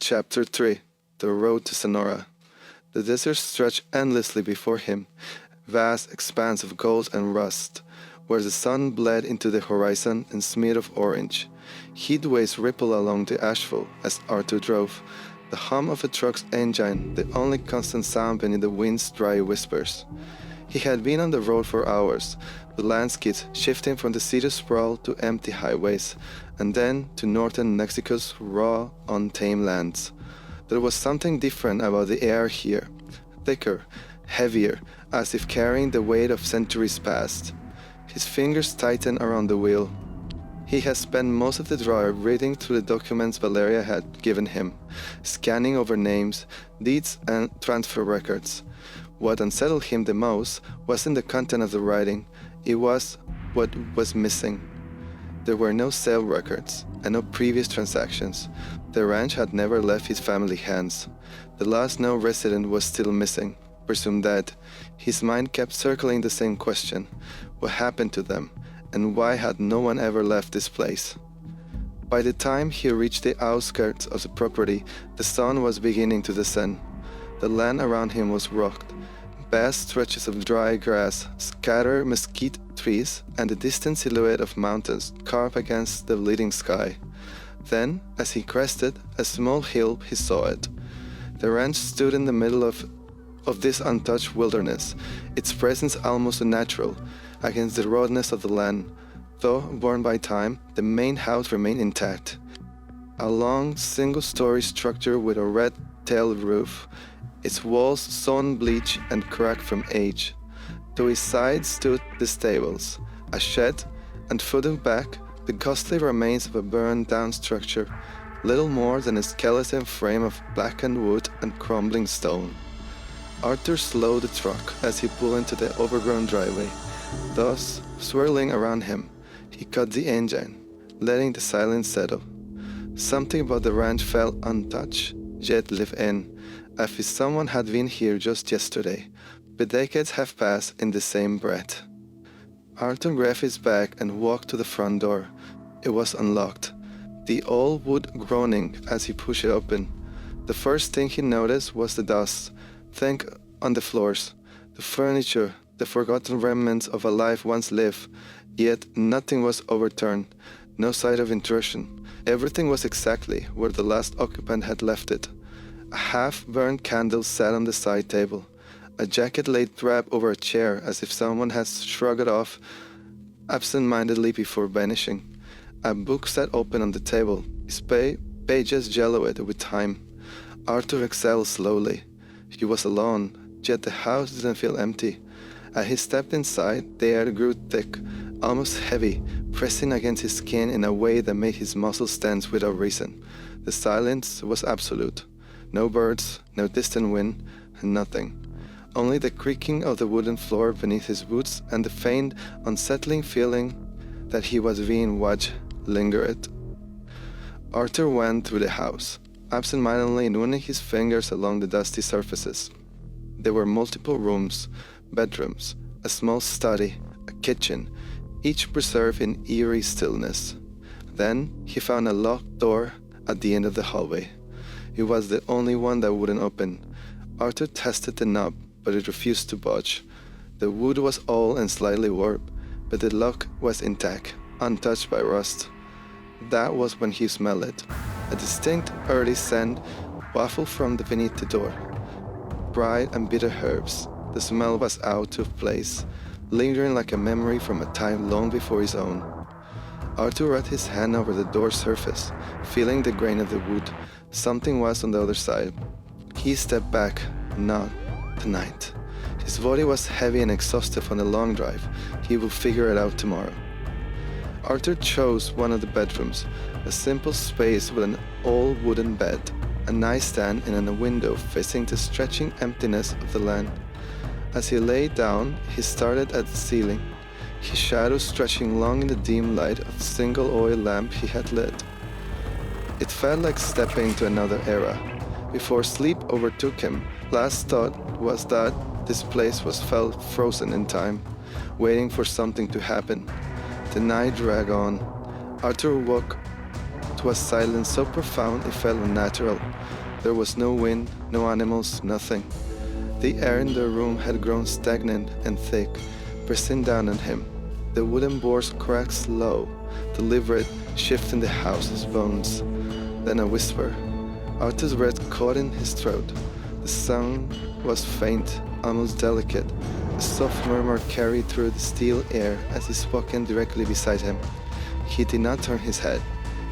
Chapter 3. The Road to Sonora. The desert stretched endlessly before him, vast expanse of gold and rust, where the sun bled into the horizon and smeared of orange. Heat waves rippled along the asphalt as Arthur drove, the hum of a truck's engine the only constant sound beneath the wind's dry whispers. He had been on the road for hours, the landscapes shifting from the city sprawl to empty highways, and then to northern Mexico's raw, untamed lands. There was something different about the air here, thicker, heavier, as if carrying the weight of centuries past. His fingers tightened around the wheel. He had spent most of the drive reading through the documents Valeria had given him, scanning over names, deeds, and transfer records. What unsettled him the most wasn't the content of the writing, it was what was missing. There were no sale records and no previous transactions. The ranch had never left his family hands. The last known resident was still missing, presumed dead. His mind kept circling the same question: what happened to them, and why had no one ever left this place? By the time he reached the outskirts of the property, the sun was beginning to descend. The land around him was rocked. Vast stretches of dry grass, scattered mesquite trees, and the distant silhouette of mountains carved against the leading sky. Then, as he crested a small hill, he saw it. The ranch stood in the middle of this untouched wilderness, its presence almost unnatural, against the rawness of the land. Though worn by time, the main house remained intact. A long, single-story structure with a red-tailed roof, its walls sawn bleach and cracked from age. To its side stood the stables, a shed, and further back, the ghostly remains of a burned-down structure, little more than a skeleton frame of blackened wood and crumbling stone. Arthur slowed the truck as he pulled into the overgrown driveway. Thus, swirling around him, he cut the engine, letting the silence settle. Something about the ranch felt untouched, yet lived in, as if someone had been here just yesterday, but decades have passed in the same breath. Arthur grabbed his bag and walked to the front door. It was unlocked, the old wood groaning as he pushed it open. The first thing he noticed was the dust, thick on the floors, the furniture, the forgotten remnants of a life once lived, yet nothing was overturned, no sign of intrusion. Everything was exactly where the last occupant had left it. A half-burned candle sat on the side table. A jacket lay draped over a chair as if someone had shrugged it off absent-mindedly before vanishing. A book sat open on the table, its pages yellowed with time. Arthur exhaled slowly. He was alone, yet the house didn't feel empty. As he stepped inside, the air grew thick, almost heavy, pressing against his skin in a way that made his muscles tense without reason. The silence was absolute. No birds, no distant wind, nothing. Only the creaking of the wooden floor beneath his boots and the faint, unsettling feeling that he was being watched lingered. Arthur went through the house, absent-mindedly running his fingers along the dusty surfaces. There were multiple rooms, bedrooms, a small study, a kitchen, each preserved in eerie stillness. Then he found a locked door at the end of the hallway. It was the only one that wouldn't open. Arthur tested the knob, but it refused to budge. The wood was old and slightly warped, but the lock was intact, untouched by rust. That was when he smelled it. A distinct earthy scent wafted from beneath the door. Bright and bitter herbs. The smell was out of place, lingering like a memory from a time long before his own. Arthur ran his hand over the door surface, feeling the grain of the wood. Something was on the other side. He stepped back. Not tonight. His body was heavy and exhausted from the long drive. He would figure it out tomorrow. Arthur chose one of the bedrooms, a simple space with an old wooden bed, a nightstand, and a window facing the stretching emptiness of the land. As he lay down, he stared at the ceiling, his shadow stretching long in the dim light of the single oil lamp he had lit. It felt like stepping into another era. Before sleep overtook him, last thought was that this place felt frozen in time, waiting for something to happen. The night dragged on. Arthur woke was silence so profound it felt unnatural. There was no wind, no animals, nothing. The air in the room had grown stagnant and thick, pressing down on him. The wooden boards cracked slow, deliberate, shifting the house's bones. Then a whisper. Arthur's breath caught in his throat. The sound was faint, almost delicate. A soft murmur carried through the still air as he spoke in directly beside him. He did not turn his head.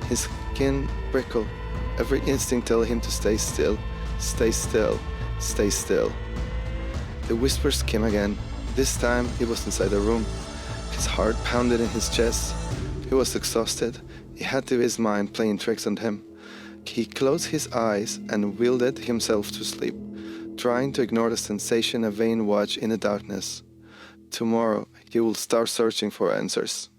His skin prickled. Every instinct told him to stay still, stay still, stay still. The whispers came again. This time he was inside the room. His heart pounded in his chest. He was exhausted. He had his mind playing tricks on him. He closed his eyes and willed himself to sleep, trying to ignore the sensation a vain watch in the darkness. Tomorrow he will start searching for answers.